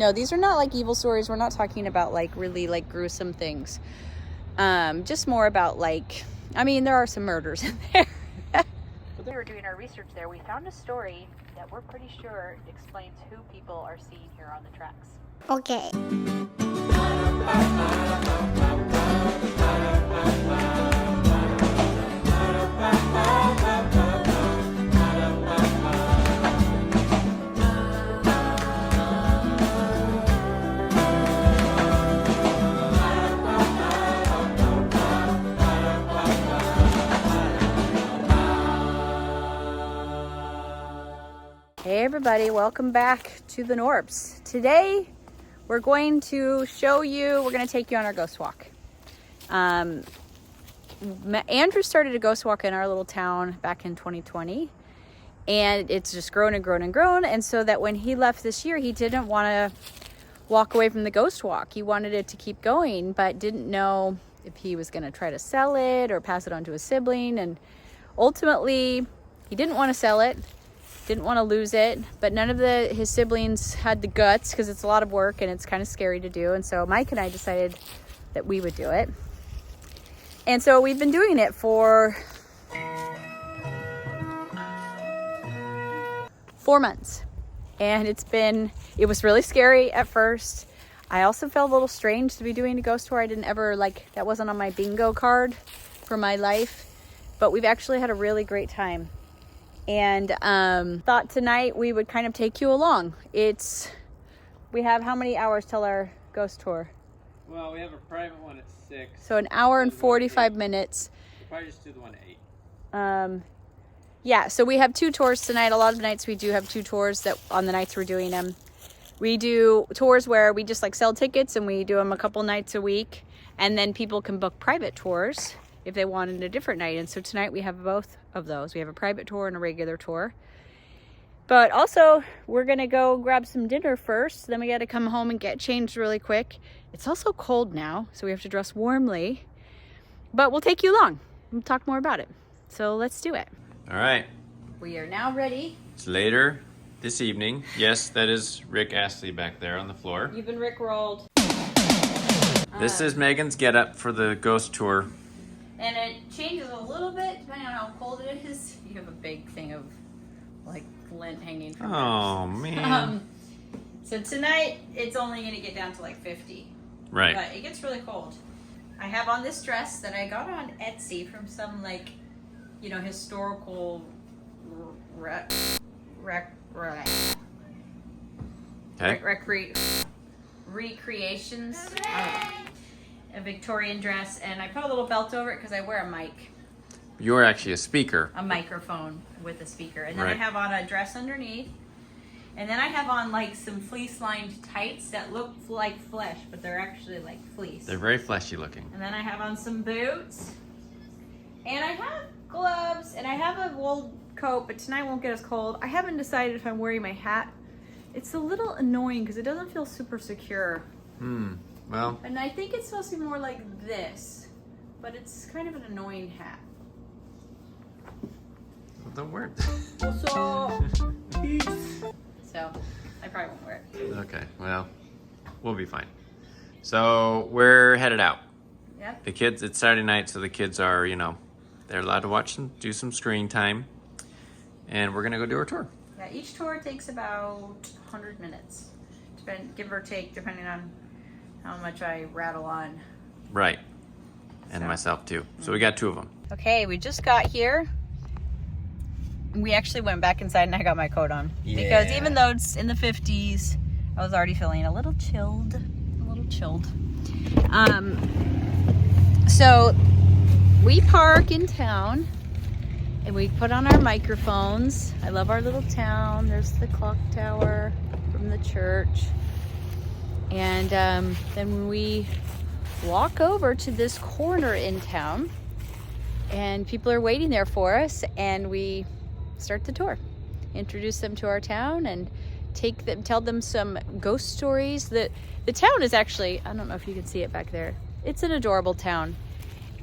No, these are not like evil stories. We're not talking about like really like gruesome things. Just more about like, I mean, there are some murders in there. When we were doing our research there, we found a story that we're pretty sure explains who people are seeing here on the tracks. Okay. Hey everybody, welcome back to the Knorps. Today we're going to show you, we're going to take you on our ghost walk. Andrew started a ghost walk in our little town back in 2020, and it's just grown and grown and grown, and so that when he left this year, he didn't want to walk away from the ghost walk. He wanted it to keep going, but didn't know if he was going to try to sell it or pass it on to a sibling, and ultimately he didn't want to sell it. Didn't want to lose it, but none of his siblings had the guts because it's a lot of work and it's kind of scary to do. And so Mike and I decided that we would do it. And so we've been doing it for 4 months. And it was really scary at first. I also felt a little strange to be doing a ghost tour. I didn't ever that wasn't on my bingo card for my life, but we've actually had a really great time. And thought tonight we would kind of take you along. We have how many hours till our ghost tour? Well, we have a private one at 6. So an hour and 45 minutes. We'll probably just do the one at 8. Yeah, so we have 2 tours tonight. A lot of nights we do have 2 tours that on the nights we're doing them. We do tours where we just sell tickets and we do them a couple nights a week. And then people can book private tours if they wanted a different night. And so tonight we have both of those. We have a private tour and a regular tour. But also, we're gonna go grab some dinner first. Then we gotta come home and get changed really quick. It's also cold now, so we have to dress warmly. But we'll take you along. We'll talk more about it. So let's do it. All right. We are now ready. It's later this evening. Yes, that is Rick Astley back there on the floor. You've been Rickrolled. This is Megan's getup for the ghost tour. And it changes a little bit depending on how cold it is. You have a big thing of lint hanging from Oh, man. So tonight it's only going to get down to 50. Right. But it gets really cold. I have on this dress that I got on Etsy from some historical recreations. A Victorian dress, and I put a little belt over it because I wear a mic. You're actually a speaker. A microphone with a speaker. And then Right. I have on a dress underneath. And then I have on some fleece-lined tights that look like flesh, but they're actually fleece. They're very fleshy looking. And then I have on some boots. And I have gloves, and I have a wool coat, but tonight won't get as cold. I haven't decided if I'm wearing my hat. It's a little annoying because it doesn't feel super secure. Well, And I think it's supposed to be more like this, but it's kind of an annoying hat. don't wear it. So I probably won't wear it. Okay, well, we'll be fine. So we're headed out. Yep. The kids, it's Saturday night, so the kids are, they're allowed to watch and do some screen time. And we're going to go do our tour. Yeah, each tour takes about 100 minutes. Give or take, depending on how much I rattle on. Right. And myself too. So we got 2 of them. Okay, we just got here. We actually went back inside and I got my coat on. Yeah. Because even though it's in the 50s, I was already feeling a little chilled. So we park in town and we put on our microphones. I love our little town. There's the clock tower from the church. And then we walk over to this corner in town and people are waiting there for us, and we start the tour. Introduce them to our town and tell them some ghost stories. The town is actually, I don't know if you can see it back there. It's an adorable town.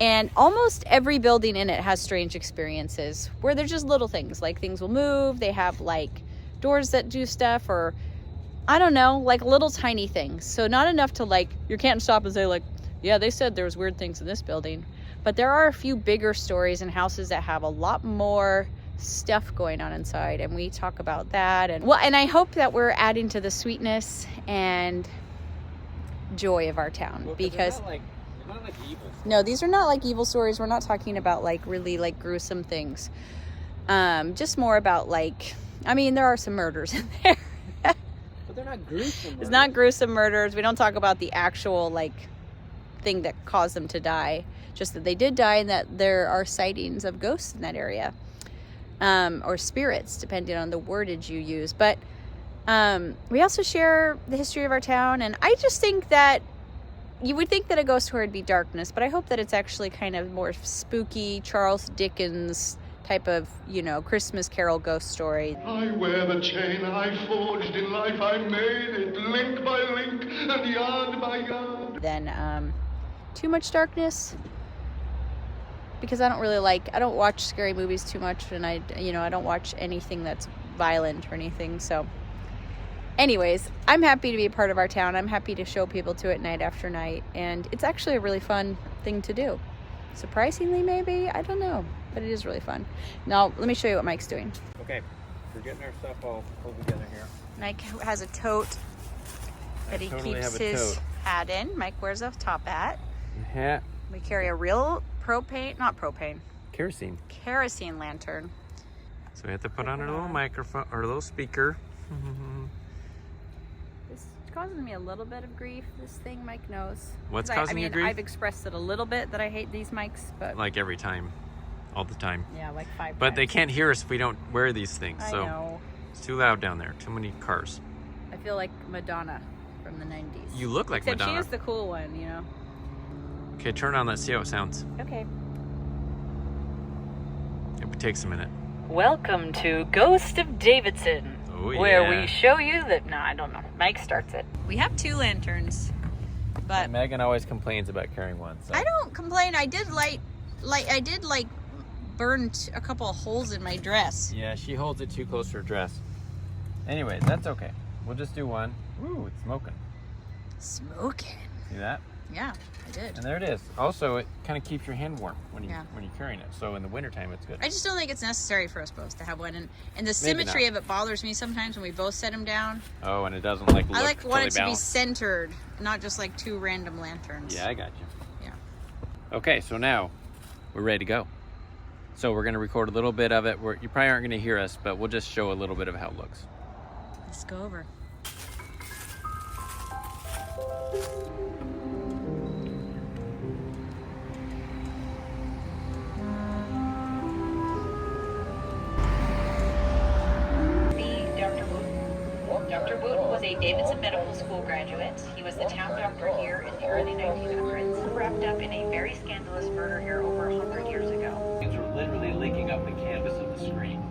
And almost every building in it has strange experiences where they're just little things, like things will move. They have doors that do stuff, or I don't know, like little tiny things. So not enough to like, you can't stop and say like, yeah, they said there was weird things in this building. But there are a few bigger stories and houses that have a lot more stuff going on inside. And we talk about that. And well, and I hope that we're adding to the sweetness and joy of our town. Well, because they're not like evil. No, these are not like evil stories. We're not talking about like really like gruesome things. Just more about like, I mean, there are some murders in there. But they're not gruesome murders. It's not gruesome murders. We don't talk about the actual like thing that caused them to die. Just that they did die and that there are sightings of ghosts in that area. Or spirits, depending on the wordage you use. But we also share the history of our town. And I just think that you would think that a ghost story would be darkness, but I hope that it's actually kind of more spooky, Charles Dickens type of, you know, Christmas Carol ghost story. I wear the chain I forged in life, I made it link by link and yard by yard. Then too much darkness, because I don't watch scary movies too much, and I don't watch anything that's violent or anything. So anyways, I'm happy to be a part of our town. I'm happy to show people to it night after night, and it's actually a really fun thing to do. Surprisingly, maybe, I don't know, but it is really fun. Now, let me show you what Mike's doing. Okay, we're getting our stuff all pulled together here. Mike has a tote that he totally keeps have a his tote. hat in. Mike wears a top hat. Hat. We carry a real kerosene lantern. So we have to put on our little microphone, our little speaker. This causes me a little bit of grief, this thing, Mike knows. What's 'Cause causing you grief? I've expressed it a little bit that I hate these mics, but Like every time, all the time. yeah, like 5 But times. they can't hear us if we don't wear these things. I So know. it's too loud down there. Too many cars. I feel like Madonna from the 90s. You look like Except Madonna. she is the cool one, you know. Okay, turn it on. Let's see how it sounds. Okay. It takes a minute. Welcome to Ghosts of Davidson, Oh, where yeah. we show you that. No, I don't know. Mike starts it. We have 2 lanterns, but And Megan always complains about carrying one. So. I don't complain. I did burned a couple of holes in my dress. Yeah, she holds it too close to her dress. Anyways, that's okay. We'll just do one. Ooh, it's smoking. Smoking. See that? Yeah, I did. And there it is. Also, it kind of keeps your hand warm when Yeah. you're carrying it. So in the wintertime, it's good. I just don't think it's necessary for us both to have one, and the Maybe symmetry not. of it bothers me sometimes when we both set them down. Oh, and it doesn't like look I want totally it to be balanced. centered, not just like 2 random lanterns. Yeah, I got you. Yeah. Okay, so now we're ready to go. So we're going to record a little bit of it. You probably aren't going to hear us, but we'll just show a little bit of how it looks. Let's go over. Dr. Wooten was a Davidson Medical School graduate. He was the town doctor here in the early 1900s, wrapped up in a very scandalous murder here over 100 years ago. Things are literally leaking up the canvas of the screen.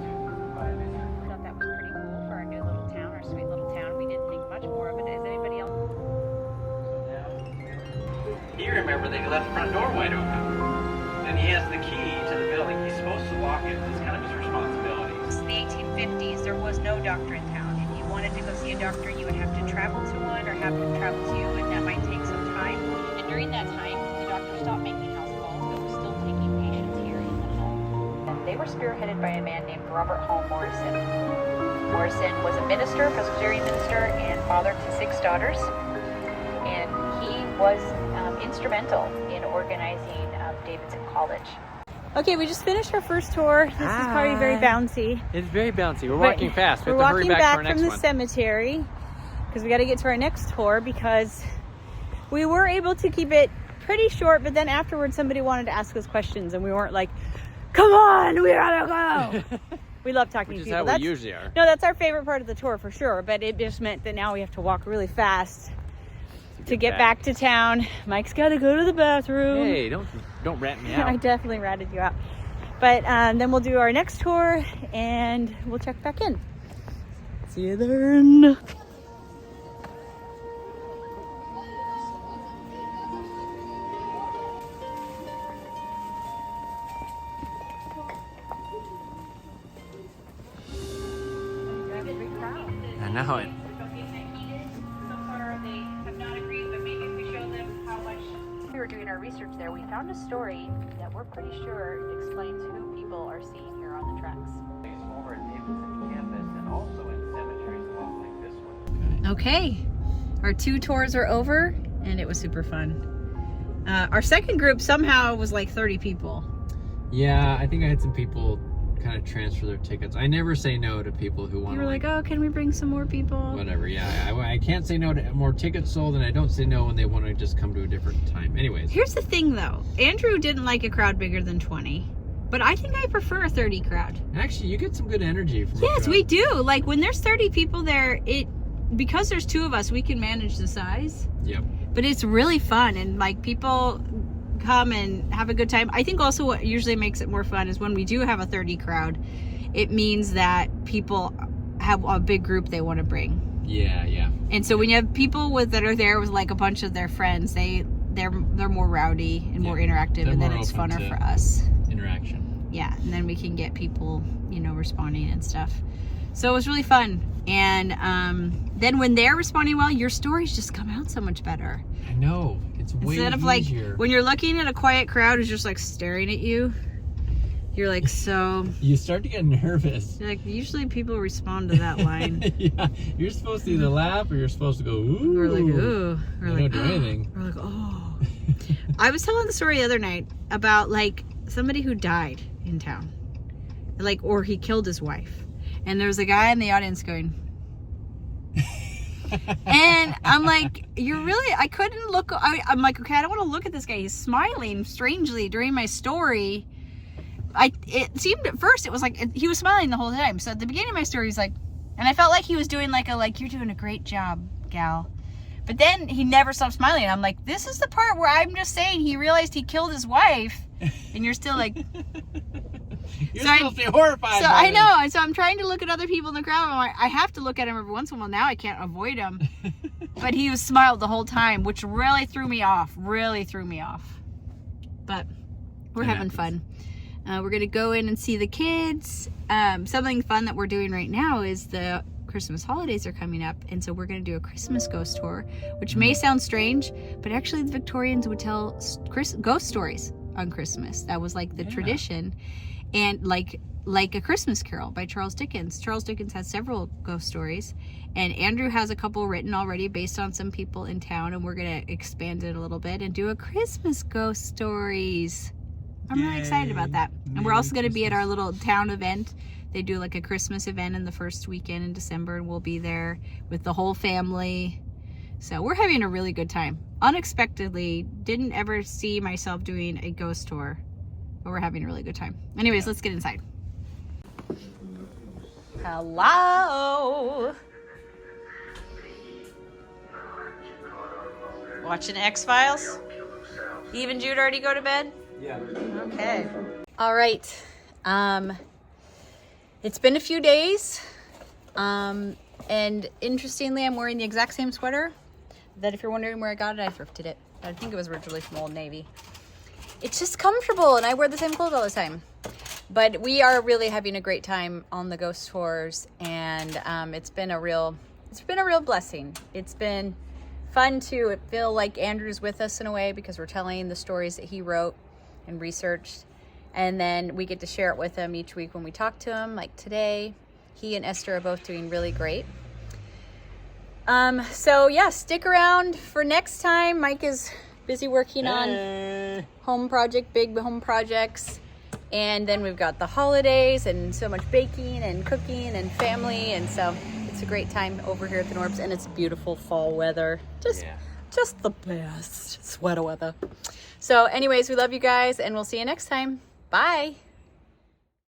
I thought that was pretty cool for our new little town, our sweet little town. We didn't think much more of it. Is anybody else? You remember that he left the front door wide open. And he has the key to the building. He's supposed to lock it. It's kind of his responsibility. In the 1850s, there was no doctor in town. If you wanted to go see a doctor, you would have to travel to one or have him travel to you, and that might take some time. And during that time, the doctor stopped making house calls, but was still taking patients here in the home. And they were spearheaded by a man named Robert Home Morrison. Morrison was a minister, Presbyterian minister, and father to 6 daughters. And he was instrumental in organizing Davidson College. Okay, we just finished our first tour. This is probably very bouncy. It's very bouncy. We're But walking fast. We We're have to hurry walking back to our back next from the one. cemetery because we got to get to our next tour, because we were able to keep it pretty short, but then afterwards somebody wanted to ask us questions and we weren't like, come on, we gotta go. We love talking Which to is people. how we usually are. No, that's our favorite part of the tour for sure, but it just meant that now we have to walk really fast to get back to town. Mike's got to go to the bathroom. Hey, don't rat me I out. definitely ratted you out. But then we'll do our next tour and we'll check back in. See you then. I know it. We were doing our research there. We found a story that we're pretty sure explains who people are seeing here on the tracks. Over at Davidson campus and also in cemeteries a lot like this one. Okay, our 2 tours are over and it was super fun. Our second group somehow was like 30 people. Yeah, I think I had some people kind of transfer their tickets. I never say no to people who want You to were like, oh, can we bring some more people? whatever. Yeah, I can't say no to more tickets sold, and I don't say no when they want to just come to a different time. Anyways. Here's the thing though. Andrew didn't like a crowd bigger than 20. But I think I prefer a 30 crowd. Actually, you get some good energy from Yes, we do. Like when there's 30 people there, because there's 2 of us, we can manage the size. Yep. But it's really fun and like people come and have a good time. I think also what usually makes it more fun is when we do have a 30 crowd, it means that people have a big group they want to bring. Yeah. And so when you have people that are there with like a bunch of their friends, they're more rowdy and more interactive, They're and then more it's open funner to for us. Interaction. Yeah, and then we can get people, responding and stuff. So it was really fun. And then when they're responding well, your stories just come out so much better. I know. It's way Instead of easier. like when you're looking at a quiet crowd who's just like staring at you, you're like so. You start to get nervous. You're like usually people respond to that line. Yeah, you're supposed to either laugh or you're supposed to go ooh. We're like ooh. We're You like don't do anything. We're like oh. I was telling the story the other night about like somebody who died in town, like or he killed his wife, and there was a guy in the audience going. And I'm like, I couldn't look. I'm like, okay, I don't want to look at this guy. He's smiling strangely during my story. It seemed at first, it was like, he was smiling the whole time. So at the beginning of my story, he's like, and I felt like he was doing like you're doing a great job, gal. But then he never stopped smiling. I'm like, this is the part where I'm just saying he realized he killed his wife. And you're still like... You're supposed to be horrified. So I know. And so I'm trying to look at other people in the crowd. I'm like, I have to look at him every once in a while. Now I can't avoid him. But he was smiled the whole time, which really threw me off. But we're having fun. We're going to go in and see the kids. Something fun that we're doing right now is the Christmas holidays are coming up. And so we're going to do a Christmas ghost tour, which may sound strange, but actually the Victorians would tell ghost stories on Christmas. That was like the tradition. And like A Christmas Carol by Charles Dickens. Charles Dickens has several ghost stories, and Andrew has a couple written already based on some people in town, and we're going to expand it a little bit and do a Christmas ghost stories. I'm really excited about that. And we're also going to be at our little town event. They do like a Christmas event in the first weekend in December, and we'll be there with the whole family. So we're having a really good time. Unexpectedly, didn't ever see myself doing a ghost tour, but we're having a really good time. Anyways, let's get inside. Hello. Watching X-Files? Eve and Jude already go to bed? Yeah. Okay. All right. It's been a few days. And interestingly, I'm wearing the exact same sweater that, if you're wondering where I got it, I thrifted it. I think it was originally from Old Navy. It's just comfortable, and I wear the same clothes all the time. But we are really having a great time on the ghost tours, and it's been a real blessing. It's been fun to feel like Andrew's with us in a way, because we're telling the stories that he wrote and researched, and then we get to share it with him each week when we talk to him. Like today, he and Esther are both doing really great. So yeah, stick around for next time. Mike is busy working on big home projects, and then we've got the holidays and so much baking and cooking and family, and so it's a great time over here at the Knorps, and it's beautiful fall weather. Just the best sweater weather. So anyways, we love you guys, and we'll see you next time. Bye.